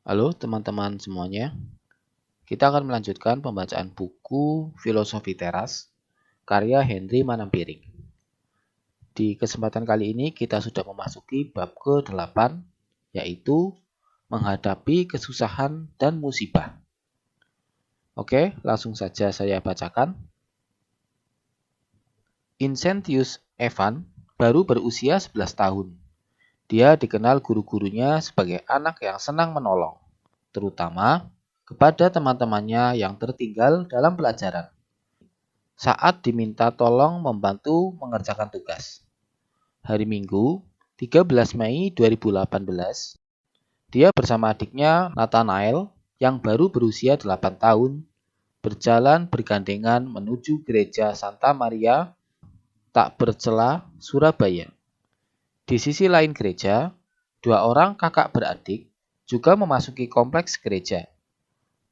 Halo teman-teman semuanya, kita akan melanjutkan pembacaan buku Filosofi Teras, karya Henry Manampiring. Di kesempatan kali ini kita sudah memasuki bab ke-8, yaitu menghadapi kesusahan dan musibah. Oke, langsung saja saya bacakan. Incentius Evan baru berusia 11 tahun. Dia dikenal guru-gurunya sebagai anak yang senang menolong, terutama kepada teman-temannya yang tertinggal dalam pelajaran. Saat diminta tolong membantu mengerjakan tugas. Hari Minggu, 13 Mei 2018, dia bersama adiknya Nathanael yang baru berusia 8 tahun berjalan bergandengan menuju gereja Santa Maria Tak Bercela, Surabaya. Di sisi lain gereja, dua orang kakak beradik juga memasuki kompleks gereja.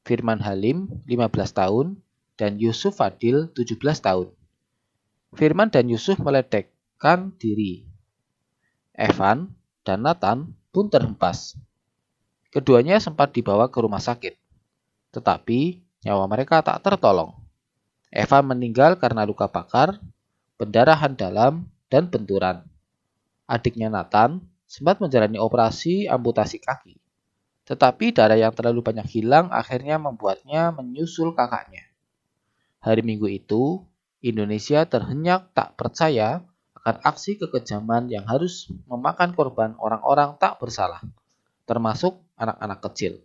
Firman Halim, 15 tahun, dan Yusuf Fadil, 17 tahun. Firman dan Yusuf meledekkan diri. Evan dan Nathan pun terhempas. Keduanya sempat dibawa ke rumah sakit, tetapi nyawa mereka tak tertolong. Evan meninggal karena luka bakar, pendarahan dalam, dan benturan. Adiknya Nathan sempat menjalani operasi amputasi kaki, tetapi darah yang terlalu banyak hilang akhirnya membuatnya menyusul kakaknya. Hari Minggu itu, Indonesia terhenyak tak percaya akan aksi kekejaman yang harus memakan korban orang-orang tak bersalah, termasuk anak-anak kecil.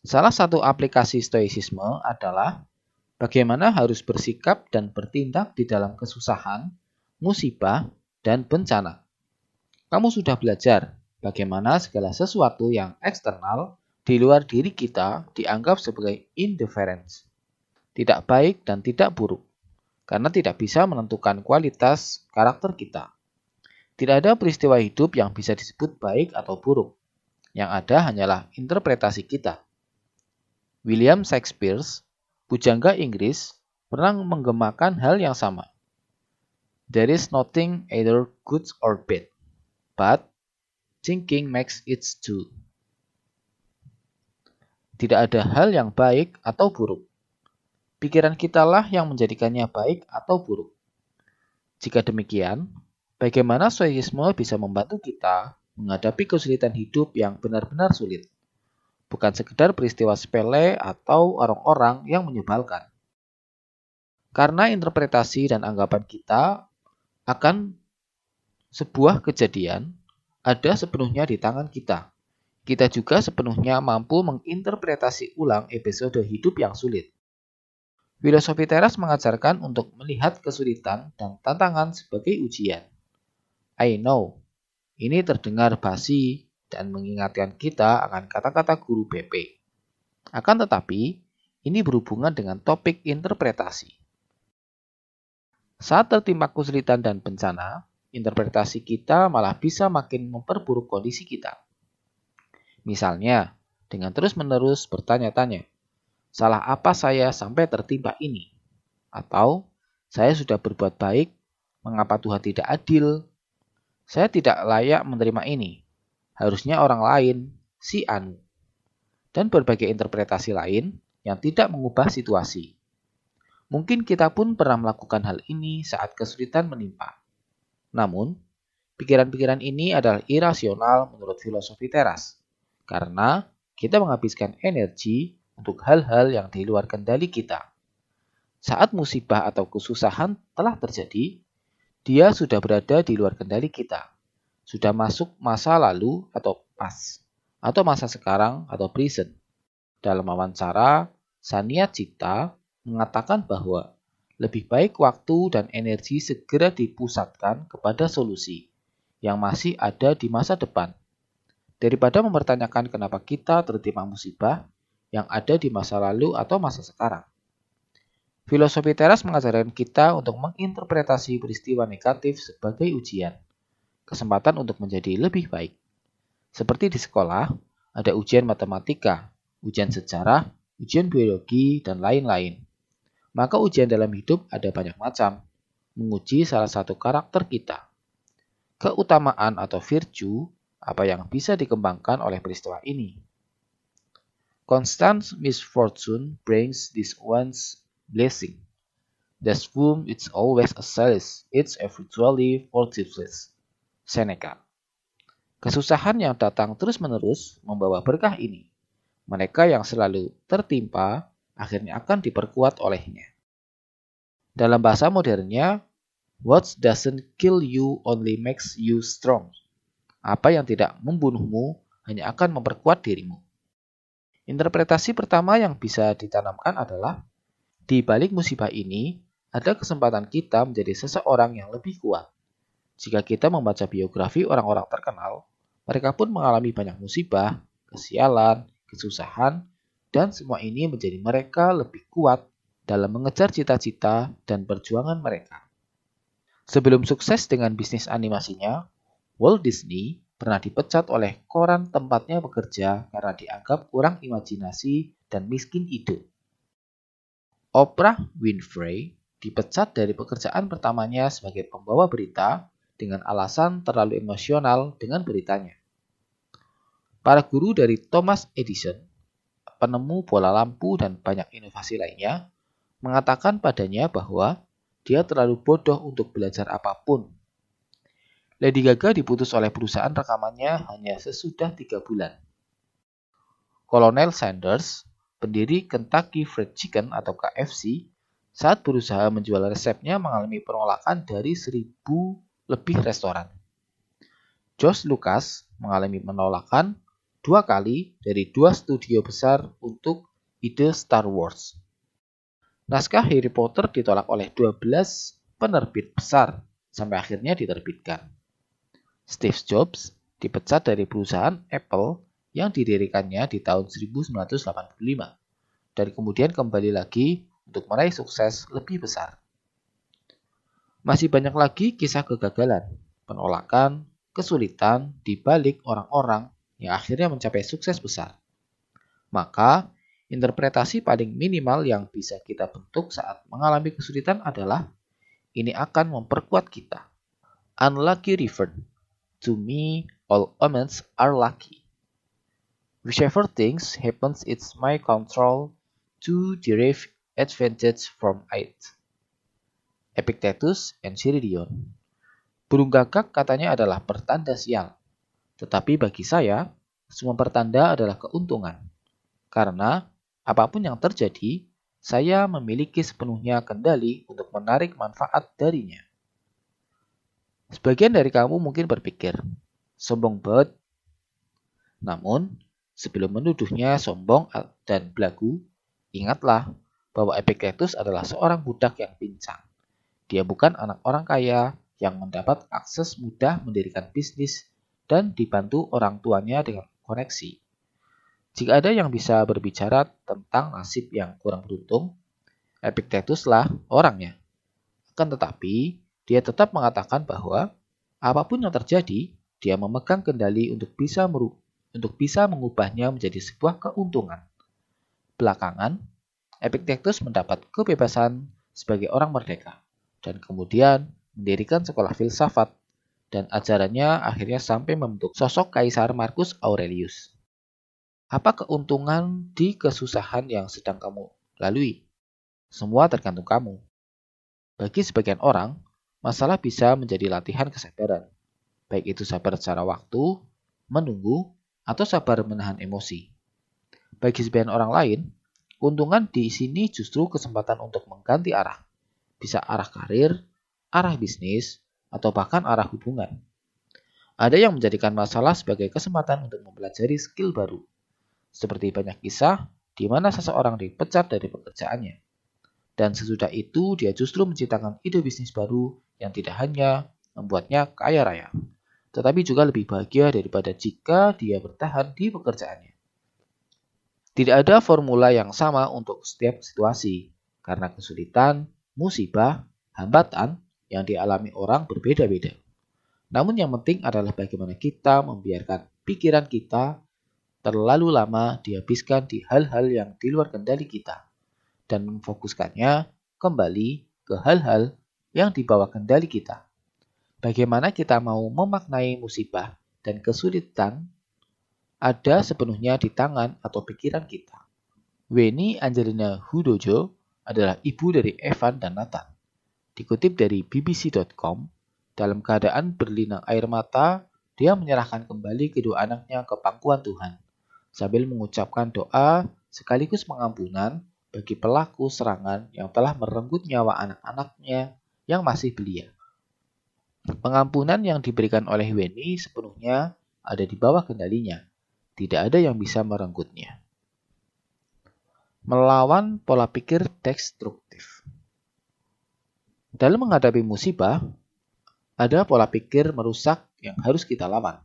Salah satu aplikasi stoicisme adalah bagaimana harus bersikap dan bertindak di dalam kesusahan, musibah, dan bencana. Kamu sudah belajar bagaimana segala sesuatu yang eksternal di luar diri kita dianggap sebagai indifference, tidak baik dan tidak buruk, karena tidak bisa menentukan kualitas karakter kita. Tidak ada peristiwa hidup yang bisa disebut baik atau buruk. Yang ada hanyalah interpretasi kita. William Shakespeare, pujangga Inggris, pernah menggemakan hal yang sama. There is nothing either good or bad, but thinking makes it so. Tidak ada hal yang baik atau buruk. Pikiran kitalah yang menjadikannya baik atau buruk. Jika demikian, bagaimana stoicisme bisa membantu kita menghadapi kesulitan hidup yang benar-benar sulit? Bukan sekedar peristiwa sepele atau orang-orang yang menyebalkan. Karena interpretasi dan anggapan kita akan sebuah kejadian ada sepenuhnya di tangan kita. Kita juga sepenuhnya mampu menginterpretasi ulang episode hidup yang sulit. Filosofi teras mengajarkan untuk melihat kesulitan dan tantangan sebagai ujian. I know, ini terdengar basi dan mengingatkan kita akan kata-kata guru BP. Akan tetapi, ini berhubungan dengan topik interpretasi. Saat tertimpa kesulitan dan bencana, interpretasi kita malah bisa makin memperburuk kondisi kita. Misalnya, dengan terus-menerus bertanya-tanya, salah apa saya sampai tertimpa ini? Atau, saya sudah berbuat baik, mengapa Tuhan tidak adil? Saya tidak layak menerima ini. Harusnya orang lain, si Anu. Dan berbagai interpretasi lain yang tidak mengubah situasi. Mungkin kita pun pernah melakukan hal ini saat kesulitan menimpa. Namun, pikiran-pikiran ini adalah irasional menurut filosofi teras. Karena kita menghabiskan energi untuk hal-hal yang di luar kendali kita. Saat musibah atau kesusahan telah terjadi, dia sudah berada di luar kendali kita. Sudah masuk masa lalu atau past, atau masa sekarang atau present. Dalam wawancara, Sania Cita mengatakan bahwa lebih baik waktu dan energi segera dipusatkan kepada solusi yang masih ada di masa depan, daripada mempertanyakan kenapa kita tertimpa musibah yang ada di masa lalu atau masa sekarang. Filosofi teras mengajarkan kita untuk menginterpretasi peristiwa negatif sebagai ujian, kesempatan untuk menjadi lebih baik. Seperti di sekolah, ada ujian matematika, ujian sejarah, ujian biologi, dan lain-lain. Maka ujian dalam hidup ada banyak macam, menguji salah satu karakter kita. Keutamaan atau virtue, apa yang bisa dikembangkan oleh peristiwa ini. Constant misfortune brings this one's blessing. That's whom it's always a solace, it's eventually fortuitous. Seneca. Kesusahan yang datang terus-menerus membawa berkah ini. Mereka yang selalu tertimpa akhirnya akan diperkuat olehnya. Dalam bahasa modernnya, what doesn't kill you only makes you strong. Apa yang tidak membunuhmu hanya akan memperkuat dirimu. Interpretasi pertama yang bisa ditanamkan adalah, di balik musibah ini, ada kesempatan kita menjadi seseorang yang lebih kuat. Jika kita membaca biografi orang-orang terkenal, mereka pun mengalami banyak musibah, kesialan, kesusahan, dan semua ini menjadi mereka lebih kuat dalam mengejar cita-cita dan perjuangan mereka. Sebelum sukses dengan bisnis animasinya, Walt Disney pernah dipecat oleh koran tempatnya bekerja karena dianggap kurang imajinasi dan miskin ide. Oprah Winfrey dipecat dari pekerjaan pertamanya sebagai pembawa berita dengan alasan terlalu emosional dengan beritanya. Para guru dari Thomas Edison, penemu bola lampu dan banyak inovasi lainnya, mengatakan padanya bahwa dia terlalu bodoh untuk belajar apapun. Lady Gaga diputus oleh perusahaan rekamannya hanya sesudah 3 bulan. Kolonel Sanders, pendiri Kentucky Fried Chicken atau KFC, saat berusaha menjual resepnya mengalami penolakan dari 1.000 lebih restoran. George Lucas mengalami penolakan 2 kali dari 2 studio besar untuk ide Star Wars. Naskah Harry Potter ditolak oleh 12 penerbit besar sampai akhirnya diterbitkan. Steve Jobs dipecat dari perusahaan Apple yang didirikannya di tahun 1985 dan kemudian kembali lagi untuk meraih sukses lebih besar. Masih banyak lagi kisah kegagalan, penolakan, kesulitan di balik orang-orang yang akhirnya mencapai sukses besar. Maka, interpretasi paling minimal yang bisa kita bentuk saat mengalami kesulitan adalah ini akan memperkuat kita. Unlucky River. To me, all omens are lucky. Whichever things happens, it's my control to derive advantage from it. Epictetus and Cyrilion. Burung gagak katanya adalah pertanda sial. Tetapi bagi saya, semua pertanda adalah keuntungan. Karena apapun yang terjadi, saya memiliki sepenuhnya kendali untuk menarik manfaat darinya. Sebagian dari kamu mungkin berpikir, sombong banget. Namun, sebelum menuduhnya sombong dan belagu, ingatlah bahwa Epictetus adalah seorang budak yang pincang. Dia bukan anak orang kaya yang mendapat akses mudah mendirikan bisnis dan dibantu orang tuanya dengan koneksi. Jika ada yang bisa berbicara tentang nasib yang kurang beruntung, Epictetus lah orangnya. Akan tetapi, dia tetap mengatakan bahwa apapun yang terjadi, dia memegang kendali untuk bisa mengubahnya menjadi sebuah keuntungan. Belakangan, Epictetus mendapat kebebasan sebagai orang merdeka dan kemudian mendirikan sekolah filsafat dan ajarannya akhirnya sampai membentuk sosok Kaisar Marcus Aurelius. Apa keuntungan di kesusahan yang sedang kamu lalui? Semua tergantung kamu. Bagi sebagian orang, masalah bisa menjadi latihan kesabaran, baik itu sabar secara waktu, menunggu, atau sabar menahan emosi. Bagi sebagian orang lain, keuntungan di sini justru kesempatan untuk mengganti arah. Bisa arah karir, arah bisnis, atau bahkan arah hubungan. Ada yang menjadikan masalah sebagai kesempatan untuk mempelajari skill baru. Seperti banyak kisah di mana seseorang dipecat dari pekerjaannya. Dan sesudah itu dia justru menciptakan ide bisnis baru yang tidak hanya membuatnya kaya raya, tetapi juga lebih bahagia daripada jika dia bertahan di pekerjaannya. Tidak ada formula yang sama untuk setiap situasi, karena kesulitan, musibah, hambatan yang dialami orang berbeda-beda. Namun yang penting adalah bagaimana kita membiarkan pikiran kita terlalu lama dihabiskan di hal-hal yang di luar kendali kita, dan memfokuskannya kembali ke hal-hal yang di bawah kendali kita. Bagaimana kita mau memaknai musibah dan kesulitan ada sepenuhnya di tangan atau pikiran kita. Weni Angelina Hudojo adalah ibu dari Evan dan Nathan. Dikutip dari bbc.com, dalam keadaan berlinang air mata, dia menyerahkan kembali kedua anaknya ke pangkuan Tuhan, sambil mengucapkan doa sekaligus pengampunan bagi pelaku serangan yang telah merenggut nyawa anak-anaknya yang masih belia. Pengampunan yang diberikan oleh Weni sepenuhnya ada di bawah kendalinya. Tidak ada yang bisa merenggutnya. Melawan pola pikir destruktif. Dalam menghadapi musibah, ada pola pikir merusak yang harus kita lawan.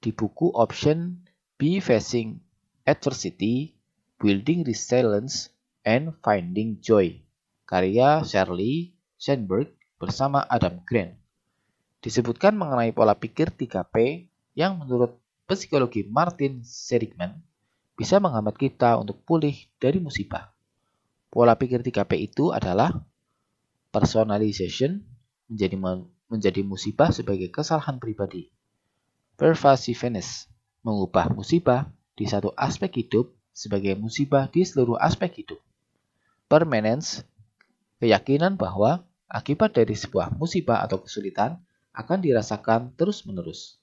Di buku Option Be Facing Adversity, Building Resilience and Finding Joy, karya Shirley Sandberg bersama Adam Grant, disebutkan mengenai pola pikir 3P yang menurut psikologi Martin Seligman bisa menghambat kita untuk pulih dari musibah. Pola pikir 3P itu adalah personalization, menjadi musibah sebagai kesalahan pribadi. Pervasiveness, mengubah musibah di satu aspek hidup sebagai musibah di seluruh aspek hidup. Permanence, keyakinan bahwa akibat dari sebuah musibah atau kesulitan akan dirasakan terus-menerus.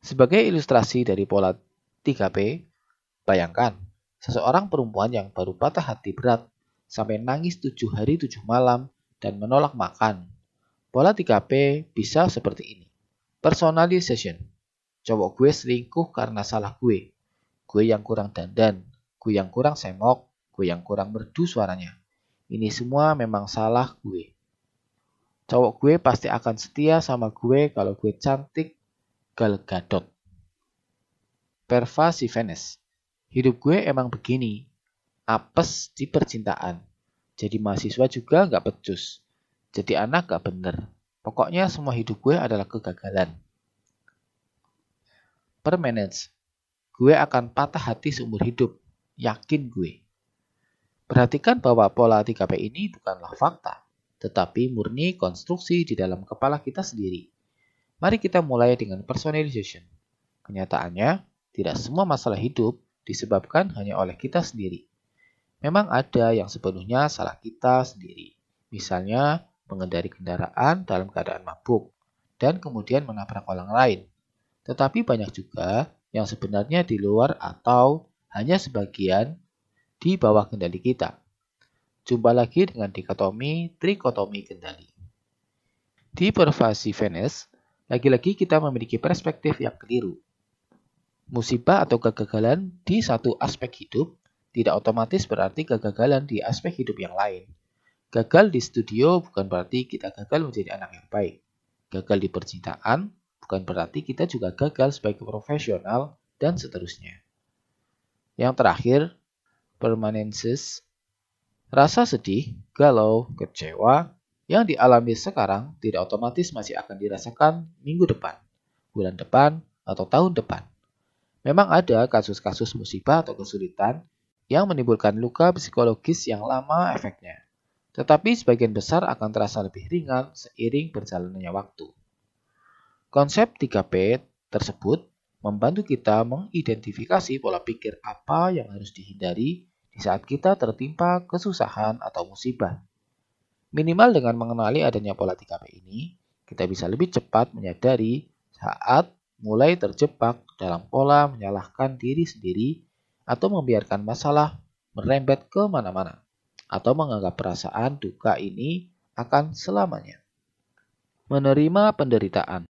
Sebagai ilustrasi dari pola 3P, bayangkan seseorang perempuan yang baru patah hati berat sampai nangis 7 hari 7 malam dan menolak makan. Pola 3P bisa seperti ini. Personalization, cowok gue selingkuh karena salah gue yang kurang dandan, gue yang kurang semok, gue yang kurang merdu suaranya. Ini semua memang salah gue. Cowok gue pasti akan setia sama gue kalau gue cantik Gal Gadot. Pervasiveness. Hidup gue emang begini. Apes di percintaan. Jadi mahasiswa juga gak becus. Jadi anak gak bener. Pokoknya semua hidup gue adalah kegagalan. Permanence. Gue akan patah hati seumur hidup. Yakin gue. Perhatikan bahwa pola 3P ini bukanlah fakta, tetapi murni konstruksi di dalam kepala kita sendiri. Mari kita mulai dengan personalization. Kenyataannya, tidak semua masalah hidup disebabkan hanya oleh kita sendiri. Memang ada yang sepenuhnya salah kita sendiri. Misalnya, mengendari kendaraan dalam keadaan mabuk, dan kemudian menabrak orang lain. Tetapi banyak juga yang sebenarnya di luar atau hanya sebagian di bawah kendali kita. Jumpa lagi dengan dikotomi, trikotomi kendali. Di pervasiveness, lagi-lagi kita memiliki perspektif yang keliru. Musibah atau kegagalan di satu aspek hidup tidak otomatis berarti kegagalan di aspek hidup yang lain. Gagal di studio bukan berarti kita gagal menjadi anak yang baik. Gagal di percintaan bukan berarti kita juga gagal sebagai profesional dan seterusnya. Yang terakhir, permanences. Rasa sedih, galau, kecewa yang dialami sekarang tidak otomatis masih akan dirasakan minggu depan, bulan depan, atau tahun depan. Memang ada kasus-kasus musibah atau kesulitan yang menimbulkan luka psikologis yang lama efeknya. Tetapi sebagian besar akan terasa lebih ringan seiring berjalannya waktu. Konsep 3P tersebut membantu kita mengidentifikasi pola pikir apa yang harus dihindari di saat kita tertimpa kesusahan atau musibah. Minimal dengan mengenali adanya pola 3P ini, kita bisa lebih cepat menyadari saat mulai terjebak dalam pola menyalahkan diri sendiri atau membiarkan masalah merembet ke mana-mana, atau menganggap perasaan duka ini akan selamanya. Menerima penderitaan.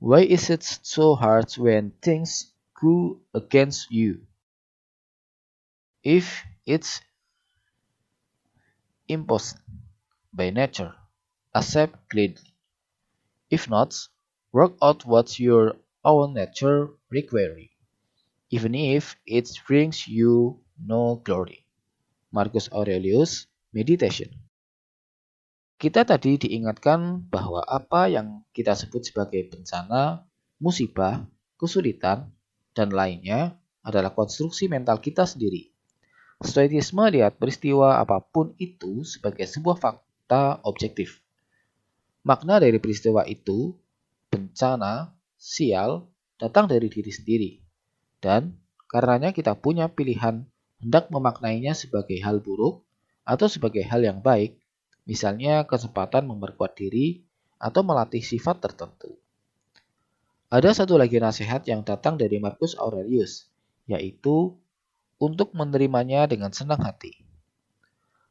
Why is it so hard when things go against you? If it's imposed by nature, accept gladly. If not, work out what your own nature requires, even if it brings you no glory. Marcus Aurelius, Meditation. Kita tadi diingatkan bahwa apa yang kita sebut sebagai bencana, musibah, kesulitan, dan lainnya adalah konstruksi mental kita sendiri. Stoicisme lihat peristiwa apapun itu sebagai sebuah fakta objektif. Makna dari peristiwa itu, bencana, sial, datang dari diri sendiri. Dan karenanya kita punya pilihan hendak memaknainya sebagai hal buruk atau sebagai hal yang baik, misalnya kesempatan memperkuat diri atau melatih sifat tertentu. Ada satu lagi nasihat yang datang dari Marcus Aurelius, yaitu untuk menerimanya dengan senang hati.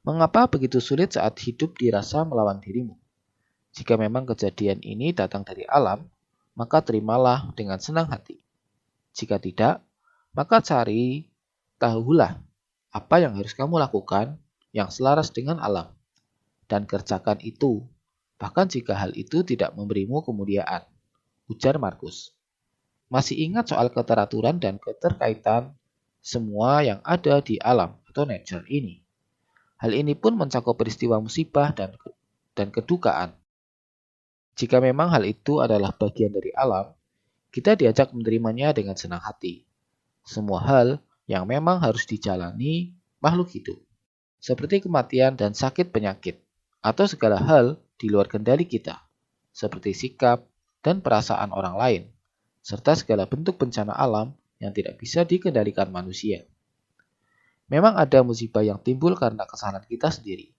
Mengapa begitu sulit saat hidup dirasa melawan dirimu? Jika memang kejadian ini datang dari alam, maka terimalah dengan senang hati. Jika tidak, maka tahulah apa yang harus kamu lakukan yang selaras dengan alam, dan kerjakan itu, bahkan jika hal itu tidak memberimu kemuliaan, ujar Markus. Masih ingat soal keteraturan dan keterkaitan semua yang ada di alam atau nature ini. Hal ini pun mencakup peristiwa musibah dan kedukaan. Jika memang hal itu adalah bagian dari alam, kita diajak menerimanya dengan senang hati. Semua hal yang memang harus dijalani makhluk hidup, seperti kematian dan sakit penyakit, atau segala hal di luar kendali kita, seperti sikap dan perasaan orang lain, serta segala bentuk bencana alam yang tidak bisa dikendalikan manusia. Memang ada musibah yang timbul karena kesalahan kita sendiri.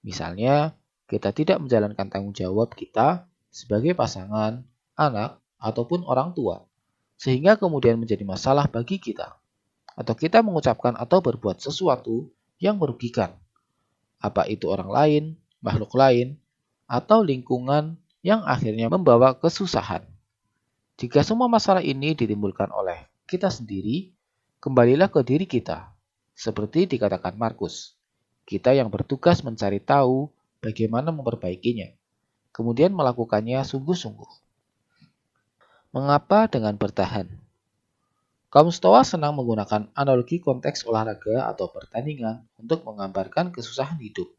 Misalnya, kita tidak menjalankan tanggung jawab kita sebagai pasangan, anak, ataupun orang tua, sehingga kemudian menjadi masalah bagi kita. Atau kita mengucapkan atau berbuat sesuatu yang merugikan. Apa itu orang lain, makhluk lain, atau lingkungan yang akhirnya membawa kesusahan. Jika semua masalah ini ditimbulkan oleh kita sendiri, kembalilah ke diri kita. Seperti dikatakan Markus, kita yang bertugas mencari tahu bagaimana memperbaikinya, kemudian melakukannya sungguh-sungguh. Mengapa dengan bertahan? Kaum Stoa senang menggunakan analogi konteks olahraga atau pertandingan untuk menggambarkan kesusahan hidup.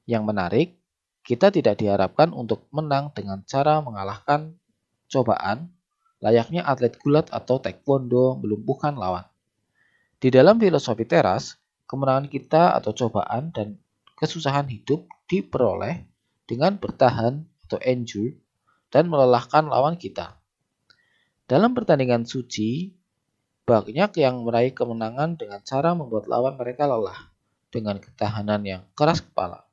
Yang menarik, kita tidak diharapkan untuk menang dengan cara mengalahkan cobaan, layaknya atlet gulat atau taekwondo melumpuhkan lawan. Di dalam filosofi teras, kemenangan kita atau cobaan dan kesusahan hidup diperoleh dengan bertahan atau endure dan melelahkan lawan kita. Dalam pertandingan suci, banyak yang meraih kemenangan dengan cara membuat lawan mereka lelah dengan ketahanan yang keras kepala.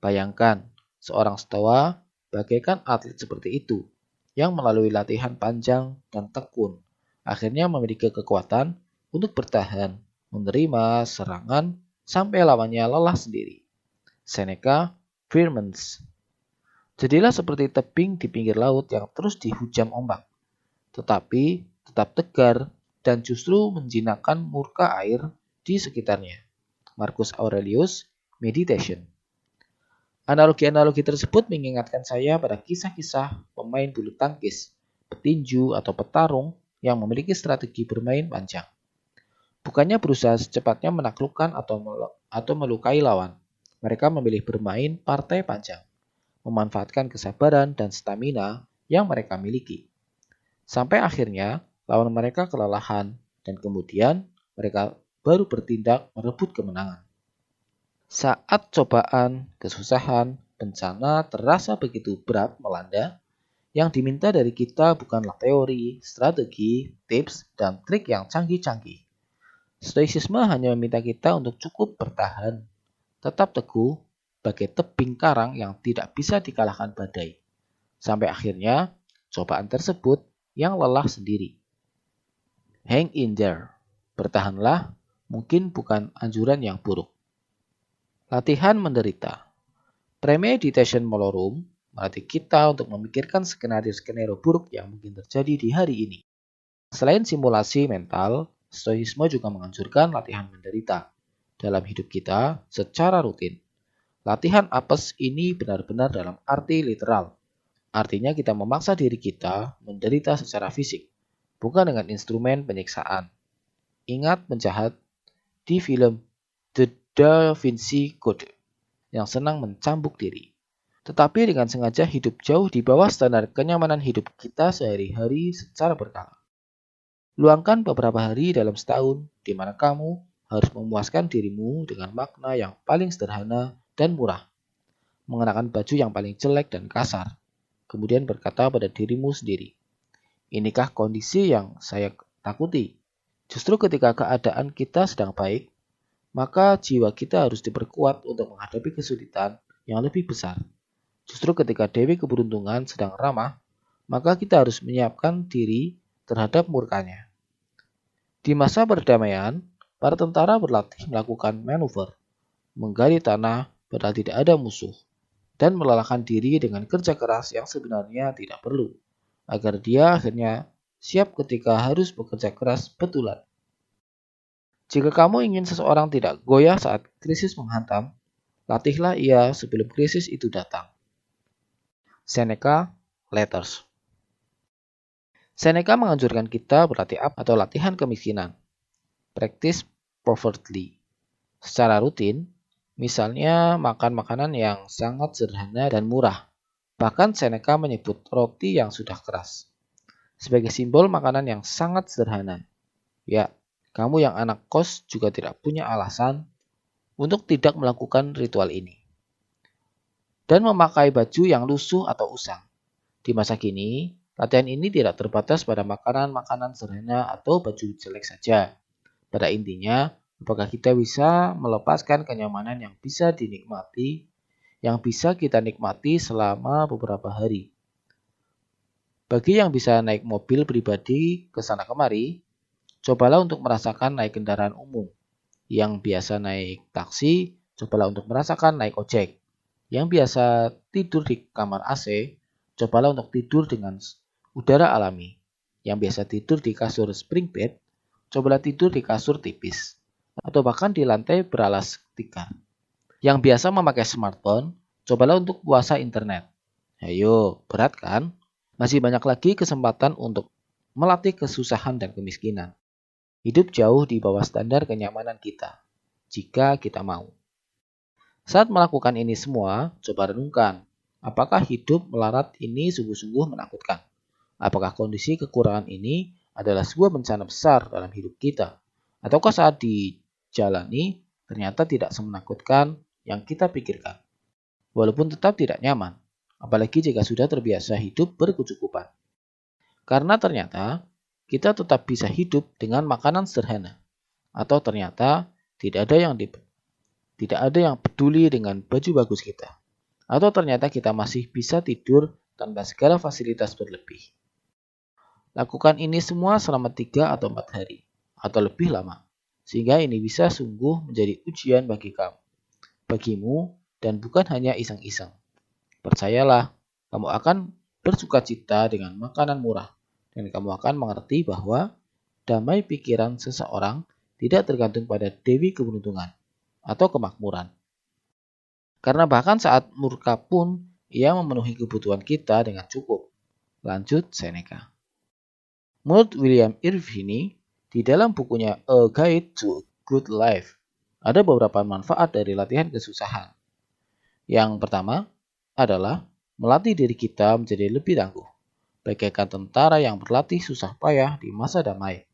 Bayangkan, seorang stoa bagaikan atlet seperti itu yang melalui latihan panjang dan tekun akhirnya memiliki kekuatan untuk bertahan, menerima serangan sampai lawannya lelah sendiri. Seneca Firmans. Jadilah seperti tebing di pinggir laut yang terus dihujam ombak, tetapi tetap tegar dan justru menjinakkan murka air di sekitarnya. Marcus Aurelius, Meditation. Analogi-analogi tersebut mengingatkan saya pada kisah-kisah pemain bulu tangkis, petinju, atau petarung yang memiliki strategi bermain panjang. Bukannya berusaha secepatnya menaklukkan atau melukai lawan. Mereka memilih bermain partai panjang, memanfaatkan kesabaran dan stamina yang mereka miliki. Sampai akhirnya lawan mereka kelelahan dan kemudian mereka baru bertindak merebut kemenangan. Saat cobaan, kesusahan, bencana terasa begitu berat melanda, yang diminta dari kita bukanlah teori, strategi, tips, dan trik yang canggih-canggih. Stoicisme hanya meminta kita untuk cukup bertahan, tetap teguh, bagai tebing karang yang tidak bisa dikalahkan badai. Sampai akhirnya, cobaan tersebut yang lelah sendiri. Hang in there, bertahanlah, mungkin bukan anjuran yang buruk. Latihan menderita. Premeditation malorum melatih kita untuk memikirkan skenario-skenario buruk yang mungkin terjadi di hari ini. Selain simulasi mental, Stoicisme juga menganjurkan latihan menderita dalam hidup kita secara rutin. Latihan apes ini benar-benar dalam arti literal. Artinya kita memaksa diri kita menderita secara fisik, bukan dengan instrumen penyiksaan. Ingat penjahat di film The Da Vinci Code yang senang mencambuk diri. Tetapi dengan sengaja hidup jauh di bawah standar kenyamanan hidup kita sehari-hari secara berkala. Luangkan beberapa hari dalam setahun di mana kamu harus memuaskan dirimu dengan makna yang paling sederhana dan murah. Mengenakan baju yang paling jelek dan kasar. Kemudian berkata pada dirimu sendiri, Inikah kondisi yang saya takuti? Justru ketika keadaan kita sedang baik, maka jiwa kita harus diperkuat untuk menghadapi kesulitan yang lebih besar. Justru ketika Dewi Keberuntungan sedang ramah, maka kita harus menyiapkan diri terhadap murkanya. Di masa perdamaian, para tentara berlatih melakukan manuver, menggali tanah padahal tidak ada musuh, dan melelahkan diri dengan kerja keras yang sebenarnya tidak perlu, agar dia akhirnya siap ketika harus bekerja keras betulan. Jika kamu ingin seseorang tidak goyah saat krisis menghantam, latihlah ia sebelum krisis itu datang. Seneca Letters. Seneca menganjurkan kita berlatih atau latihan kemiskinan. Practice poverty. Secara rutin, misalnya makan makanan yang sangat sederhana dan murah. Bahkan Seneca menyebut roti yang sudah keras sebagai simbol makanan yang sangat sederhana. Ya, kamu yang anak kos juga tidak punya alasan untuk tidak melakukan ritual ini. Dan memakai baju yang lusuh atau usang. Di masa kini, latihan ini tidak terbatas pada makanan-makanan sederhana atau baju jelek saja. Pada intinya, apakah kita bisa melepaskan kenyamanan yang bisa kita nikmati selama beberapa hari. Bagi yang bisa naik mobil pribadi ke sana kemari, cobalah untuk merasakan naik kendaraan umum. Yang biasa naik taksi, cobalah untuk merasakan naik ojek. Yang biasa tidur di kamar AC, cobalah untuk tidur dengan udara alami. Yang biasa tidur di kasur spring bed, cobalah tidur di kasur tipis. Atau bahkan di lantai beralas tikar. Yang biasa memakai smartphone, cobalah untuk puasa internet. Ayo, berat kan? Masih banyak lagi kesempatan untuk melatih kesusahan dan kemiskinan. Hidup jauh di bawah standar kenyamanan kita, jika kita mau. Saat melakukan ini semua, coba renungkan, apakah hidup melarat ini sungguh-sungguh menakutkan? Apakah kondisi kekurangan ini adalah sebuah bencana besar dalam hidup kita? Ataukah saat dijalani ternyata tidak semenakutkan yang kita pikirkan? Walaupun tetap tidak nyaman, apalagi jika sudah terbiasa hidup berkecukupan. Karena ternyata kita tetap bisa hidup dengan makanan sederhana. Atau ternyata tidak ada yang peduli dengan baju bagus kita. Atau ternyata kita masih bisa tidur tanpa segala fasilitas berlebih. Lakukan ini semua selama 3 atau 4 hari, atau lebih lama. Sehingga ini bisa sungguh menjadi ujian bagimu, dan bukan hanya iseng-iseng. Percayalah, kamu akan bersukacita dengan makanan murah, dan kamu akan mengerti bahwa damai pikiran seseorang tidak tergantung pada Dewi Keberuntungan atau kemakmuran. Karena bahkan saat murka pun, ia memenuhi kebutuhan kita dengan cukup. Lanjut Seneca. Menurut William Irvine, di dalam bukunya A Guide to a Good Life, ada beberapa manfaat dari latihan kesusahan. Yang pertama adalah melatih diri kita menjadi lebih tangguh, bagaikan tentara yang berlatih susah payah di masa damai.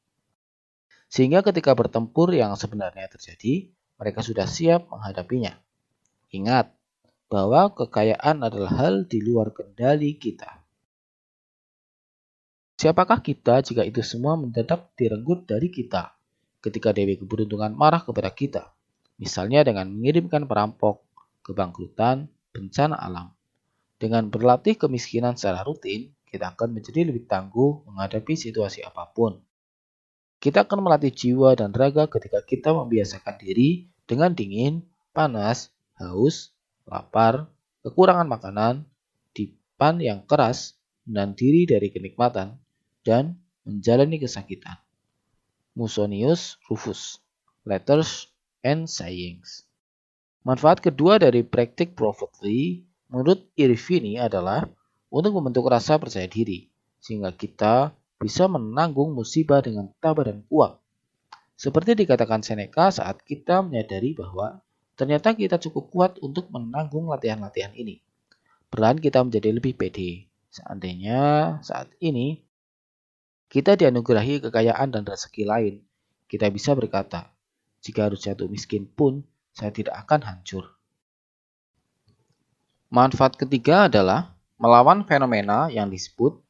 Sehingga ketika bertempur yang sebenarnya terjadi, mereka sudah siap menghadapinya. Ingat bahwa kekayaan adalah hal di luar kendali kita. Siapakah kita jika itu semua mendadak direnggut dari kita? Ketika Dewi Keberuntungan marah kepada kita, misalnya dengan mengirimkan perampok, kebangkrutan, bencana alam. Dengan berlatih kemiskinan secara rutin, kita akan menjadi lebih tangguh menghadapi situasi apapun. Kita akan melatih jiwa dan raga ketika kita membiasakan diri dengan dingin, panas, haus, lapar, kekurangan makanan, dipan yang keras, menahan diri dari kenikmatan, dan menjalani kesakitan. Musonius Rufus, Letters and Sayings. Manfaat kedua dari praktik poverty menurut Irvine adalah untuk membentuk rasa percaya diri, sehingga kita bisa menanggung musibah dengan tabah dan kuat. Seperti dikatakan Seneca saat kita menyadari bahwa ternyata kita cukup kuat untuk menanggung latihan-latihan ini. Perlahan kita menjadi lebih pede. Seandainya saat ini kita dianugerahi kekayaan dan rezeki lain, kita bisa berkata, jika harus jatuh miskin pun, saya tidak akan hancur. Manfaat ketiga adalah melawan fenomena yang disebut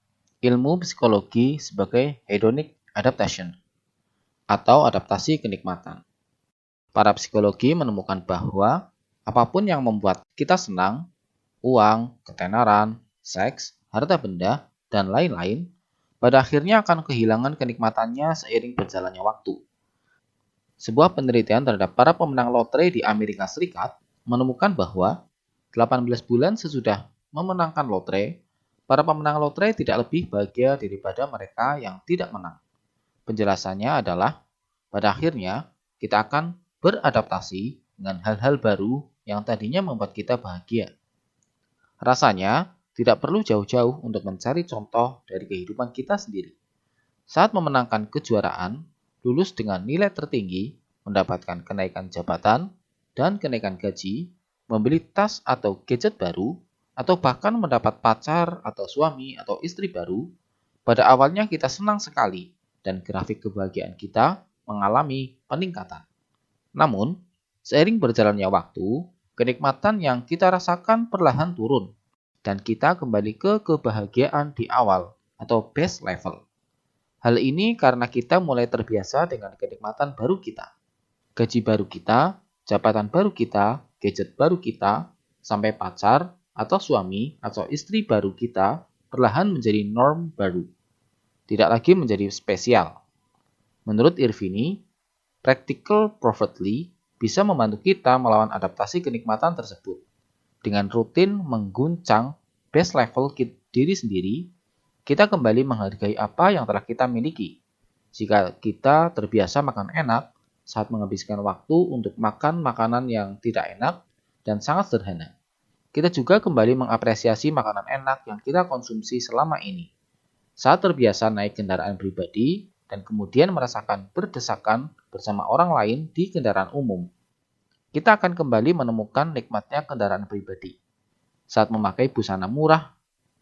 ilmu psikologi sebagai hedonic adaptation atau adaptasi kenikmatan. Para psikologi menemukan bahwa apapun yang membuat kita senang, uang, ketenaran, seks, harta benda, dan lain-lain, pada akhirnya akan kehilangan kenikmatannya seiring berjalannya waktu. Sebuah penelitian terhadap para pemenang lotre di Amerika Serikat menemukan bahwa 18 bulan sesudah memenangkan lotre, para pemenang lotre tidak lebih bahagia daripada mereka yang tidak menang. Penjelasannya adalah, pada akhirnya kita akan beradaptasi dengan hal-hal baru yang tadinya membuat kita bahagia. Rasanya tidak perlu jauh-jauh untuk mencari contoh dari kehidupan kita sendiri. Saat memenangkan kejuaraan, lulus dengan nilai tertinggi, mendapatkan kenaikan jabatan dan kenaikan gaji, membeli tas atau gadget baru, atau bahkan mendapat pacar atau suami atau istri baru, pada awalnya kita senang sekali dan grafik kebahagiaan kita mengalami peningkatan. Namun, seiring berjalannya waktu, kenikmatan yang kita rasakan perlahan turun dan kita kembali ke kebahagiaan di awal atau base level. Hal ini karena kita mulai terbiasa dengan kenikmatan baru kita. Gaji baru kita, jabatan baru kita, gadget baru kita, sampai pacar atau suami atau istri baru kita perlahan menjadi norm baru. Tidak lagi menjadi spesial. Menurut Irvini, practical profoundly bisa membantu kita melawan adaptasi kenikmatan tersebut. Dengan rutin mengguncang base level diri sendiri, kita kembali menghargai apa yang telah kita miliki. Jika kita terbiasa makan enak, saat menghabiskan waktu untuk makan makanan yang tidak enak dan sangat sederhana, kita juga kembali mengapresiasi makanan enak yang kita konsumsi selama ini. Saat terbiasa naik kendaraan pribadi, dan kemudian merasakan berdesakan bersama orang lain di kendaraan umum, kita akan kembali menemukan nikmatnya kendaraan pribadi. Saat memakai busana murah,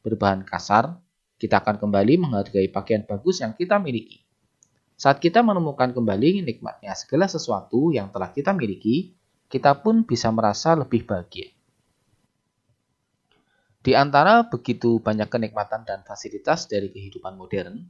berbahan kasar, kita akan kembali menghargai pakaian bagus yang kita miliki. Saat kita menemukan kembali nikmatnya segala sesuatu yang telah kita miliki, kita pun bisa merasa lebih bahagia. Di antara begitu banyak kenikmatan dan fasilitas dari kehidupan modern,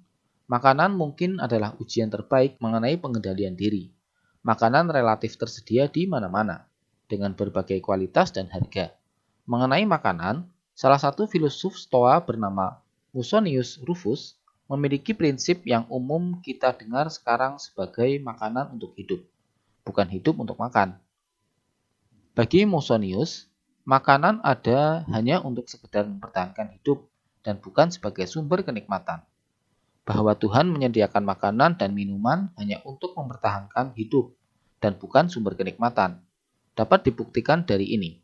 makanan mungkin adalah ujian terbaik mengenai pengendalian diri. Makanan relatif tersedia di mana-mana, dengan berbagai kualitas dan harga. Mengenai makanan, salah satu filosof Stoa bernama Musonius Rufus memiliki prinsip yang umum kita dengar sekarang sebagai makanan untuk hidup, bukan hidup untuk makan. Bagi Musonius, makanan ada hanya untuk sekedar mempertahankan hidup dan bukan sebagai sumber kenikmatan. Bahwa Tuhan menyediakan makanan dan minuman hanya untuk mempertahankan hidup dan bukan sumber kenikmatan, dapat dibuktikan dari ini.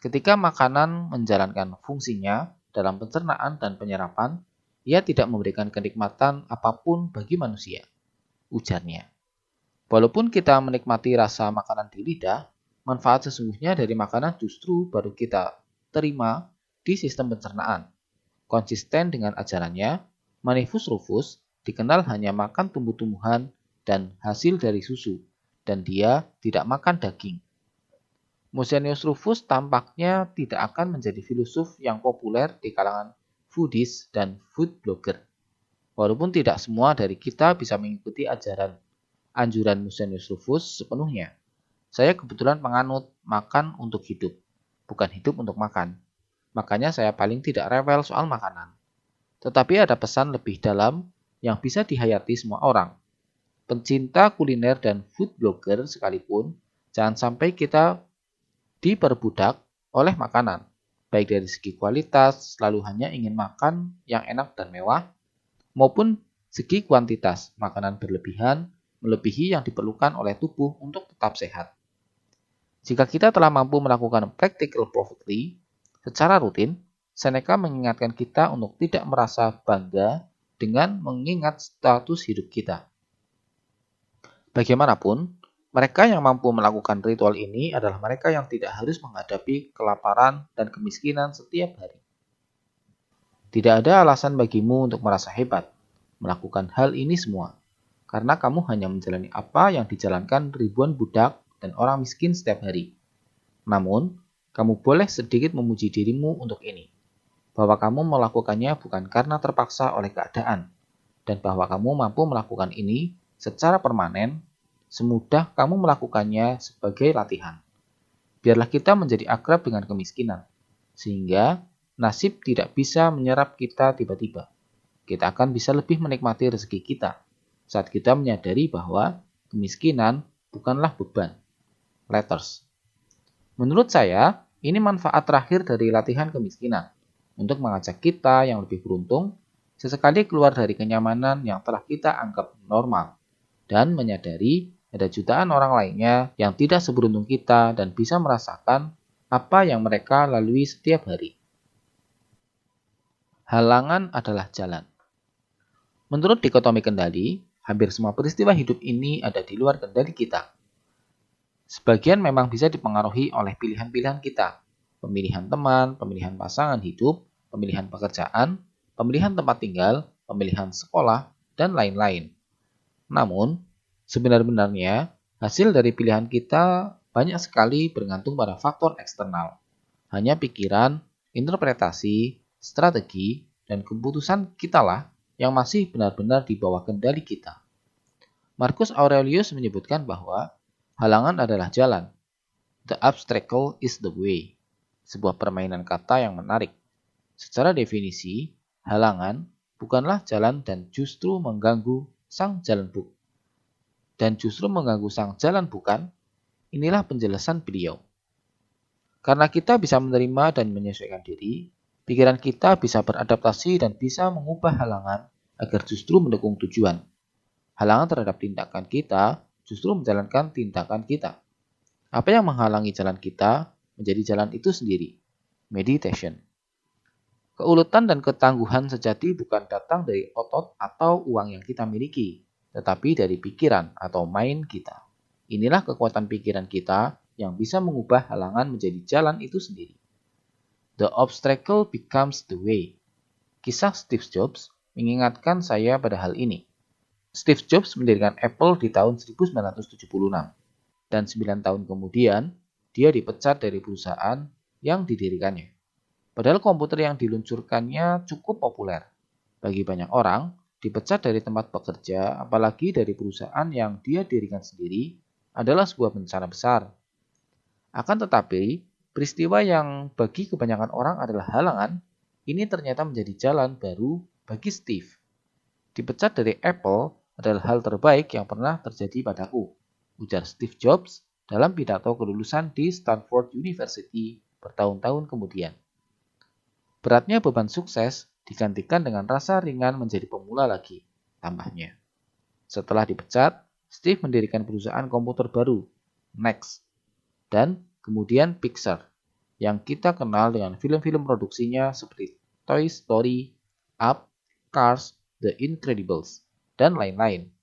Ketika makanan menjalankan fungsinya dalam pencernaan dan penyerapan, ia tidak memberikan kenikmatan apapun bagi manusia, ujarnya. Walaupun kita menikmati rasa makanan di lidah, manfaat sesungguhnya dari makanan justru baru kita terima di sistem pencernaan. Konsisten dengan ajarannya, Manivus Rufus dikenal hanya makan tumbuh-tumbuhan dan hasil dari susu, dan dia tidak makan daging. Musonius Rufus tampaknya tidak akan menjadi filosof yang populer di kalangan foodies dan food blogger. Walaupun tidak semua dari kita bisa mengikuti anjuran Musonius Rufus sepenuhnya. Saya kebetulan penganut makan untuk hidup, bukan hidup untuk makan. Makanya saya paling tidak rewel soal makanan. Tetapi ada pesan lebih dalam yang bisa dihayati semua orang. Pencinta kuliner dan food blogger sekalipun, jangan sampai kita diperbudak oleh makanan, baik dari segi kualitas, selalu hanya ingin makan yang enak dan mewah, maupun segi kuantitas, makanan berlebihan, melebihi yang diperlukan oleh tubuh untuk tetap sehat. Jika kita telah mampu melakukan practical profoundly secara rutin, Seneca mengingatkan kita untuk tidak merasa bangga dengan mengingat status hidup kita. Bagaimanapun, mereka yang mampu melakukan ritual ini adalah mereka yang tidak harus menghadapi kelaparan dan kemiskinan setiap hari. Tidak ada alasan bagimu untuk merasa hebat melakukan hal ini semua, karena kamu hanya menjalani apa yang dijalankan ribuan budak dan orang miskin setiap hari. Namun, kamu boleh sedikit memuji dirimu untuk ini. bahwa kamu melakukannya bukan karena terpaksa oleh keadaan, dan bahwa kamu mampu melakukan ini secara permanen, semudah kamu melakukannya sebagai latihan. Biarlah kita menjadi akrab dengan kemiskinan, sehingga nasib tidak bisa menyerap kita tiba-tiba. Kita akan bisa lebih menikmati rezeki kita saat kita menyadari bahwa kemiskinan bukanlah beban. Letters. Menurut saya, ini manfaat terakhir dari latihan kemiskinan untuk mengajak kita yang lebih beruntung sesekali keluar dari kenyamanan yang telah kita anggap normal dan menyadari ada jutaan orang lainnya yang tidak seberuntung kita dan bisa merasakan apa yang mereka lalui setiap hari. Halangan adalah jalan. Menurut dikotomi kendali, hampir semua peristiwa hidup ini ada di luar kendali kita. Sebagian memang bisa dipengaruhi oleh pilihan-pilihan kita, pemilihan teman, pemilihan pasangan hidup, pemilihan pekerjaan, pemilihan tempat tinggal, pemilihan sekolah, dan lain-lain. Namun, sebenarnya hasil dari pilihan kita banyak sekali bergantung pada faktor eksternal. Hanya pikiran, interpretasi, strategi, dan keputusan kitalah yang masih benar-benar di bawah kendali kita. Marcus Aurelius menyebutkan bahwa halangan adalah jalan. The obstacle is the way. Sebuah permainan kata yang menarik. Secara definisi, halangan bukanlah jalan dan justru mengganggu sang jalan bukan. Inilah penjelasan beliau. Karena kita bisa menerima dan menyesuaikan diri, pikiran kita bisa beradaptasi dan bisa mengubah halangan agar justru mendukung tujuan. Halangan terhadap tindakan kita justru menjalankan tindakan kita. Apa yang menghalangi jalan kita menjadi jalan itu sendiri. Meditation. Keuletan dan ketangguhan sejati bukan datang dari otot atau uang yang kita miliki, tetapi dari pikiran atau mind kita. Inilah kekuatan pikiran kita yang bisa mengubah halangan menjadi jalan itu sendiri. The obstacle becomes the way. Kisah Steve Jobs mengingatkan saya pada hal ini. Steve Jobs mendirikan Apple di tahun 1976, dan 9 tahun kemudian dia dipecat dari perusahaan yang didirikannya. Padahal komputer yang diluncurkannya cukup populer. Bagi banyak orang, dipecat dari tempat bekerja, apalagi dari perusahaan yang dia dirikan sendiri, adalah sebuah bencana besar. Akan tetapi, peristiwa yang bagi kebanyakan orang adalah halangan, ini ternyata menjadi jalan baru bagi Steve. Dipecat dari Apple adalah hal terbaik yang pernah terjadi padaku, ujar Steve Jobs dalam pidato kelulusan di Stanford University bertahun-tahun kemudian. Beratnya beban sukses digantikan dengan rasa ringan menjadi pemula lagi, tambahnya. Setelah dipecat, Steve mendirikan perusahaan komputer baru, Next, dan kemudian Pixar, yang kita kenal dengan film-film produksinya seperti Toy Story, Up, Cars, The Incredibles, dan lain-lain.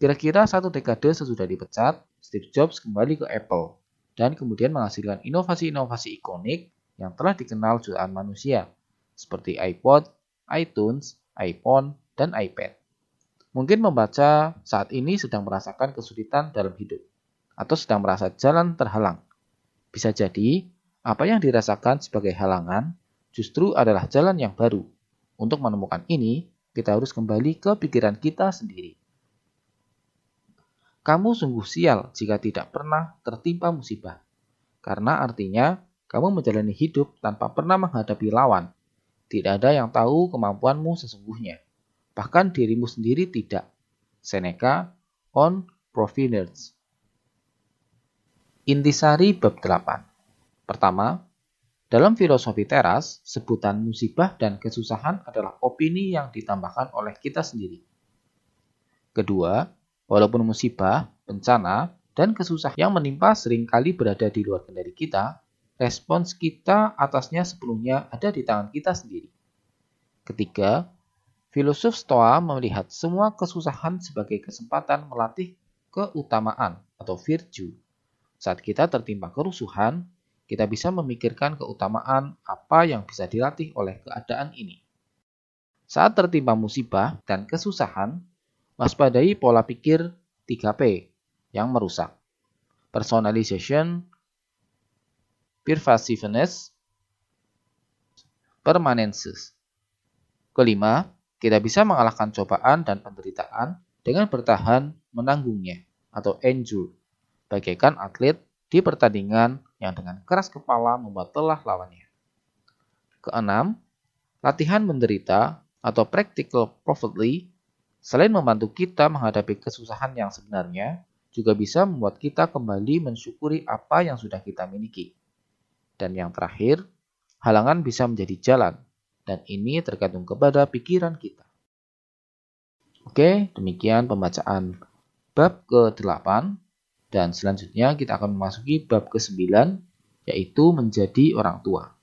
Kira-kira 1 dekade sesudah dipecat, Steve Jobs kembali ke Apple dan kemudian menghasilkan inovasi-inovasi ikonik yang telah dikenal jutaan manusia, seperti iPod, iTunes, iPhone, dan iPad. Mungkin membaca saat ini sedang merasakan kesulitan dalam hidup, atau sedang merasa jalan terhalang. Bisa jadi, apa yang dirasakan sebagai halangan justru adalah jalan yang baru. Untuk menemukan ini, kita harus kembali ke pikiran kita sendiri. Kamu sungguh sial jika tidak pernah tertimpa musibah, karena artinya kamu menjalani hidup tanpa pernah menghadapi lawan. Tidak ada yang tahu kemampuanmu sesungguhnya, bahkan dirimu sendiri tidak. Seneca on Proverbs. Intisari bab 8. Pertama, dalam filosofi teras, sebutan musibah dan kesusahan adalah opini yang ditambahkan oleh kita sendiri. Kedua, walaupun musibah, bencana, dan kesusahan yang menimpa seringkali berada di luar kendali kita, respons kita atasnya sepenuhnya ada di tangan kita sendiri. Ketiga, filosof Stoa melihat semua kesusahan sebagai kesempatan melatih keutamaan atau virtue. Saat kita tertimpa kerusuhan, kita bisa memikirkan keutamaan apa yang bisa dilatih oleh keadaan ini. Saat tertimpa musibah dan kesusahan, waspadai pola pikir 3P yang merusak. Personalization, pervasiveness, permanences. Kelima, kita bisa mengalahkan cobaan dan penderitaan dengan bertahan menanggungnya atau endure, bagaikan atlet di pertandingan yang dengan keras kepala membuat lelah lawannya. Keenam, latihan menderita atau practical poverty selain membantu kita menghadapi kesusahan yang sebenarnya, juga bisa membuat kita kembali mensyukuri apa yang sudah kita miliki. Dan yang terakhir, halangan bisa menjadi jalan, dan ini tergantung kepada pikiran kita. Oke, demikian pembacaan bab ke-8, dan selanjutnya kita akan memasuki bab ke-9, yaitu menjadi orang tua.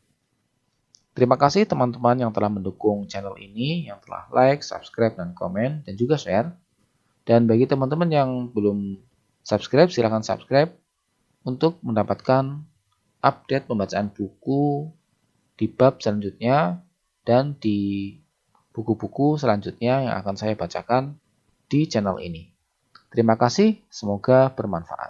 Terima kasih teman-teman yang telah mendukung channel ini, yang telah like, subscribe, dan komen, dan juga share. Dan bagi teman-teman yang belum subscribe, silahkan subscribe untuk mendapatkan update pembacaan buku di bab selanjutnya dan di buku-buku selanjutnya yang akan saya bacakan di channel ini. Terima kasih, semoga bermanfaat.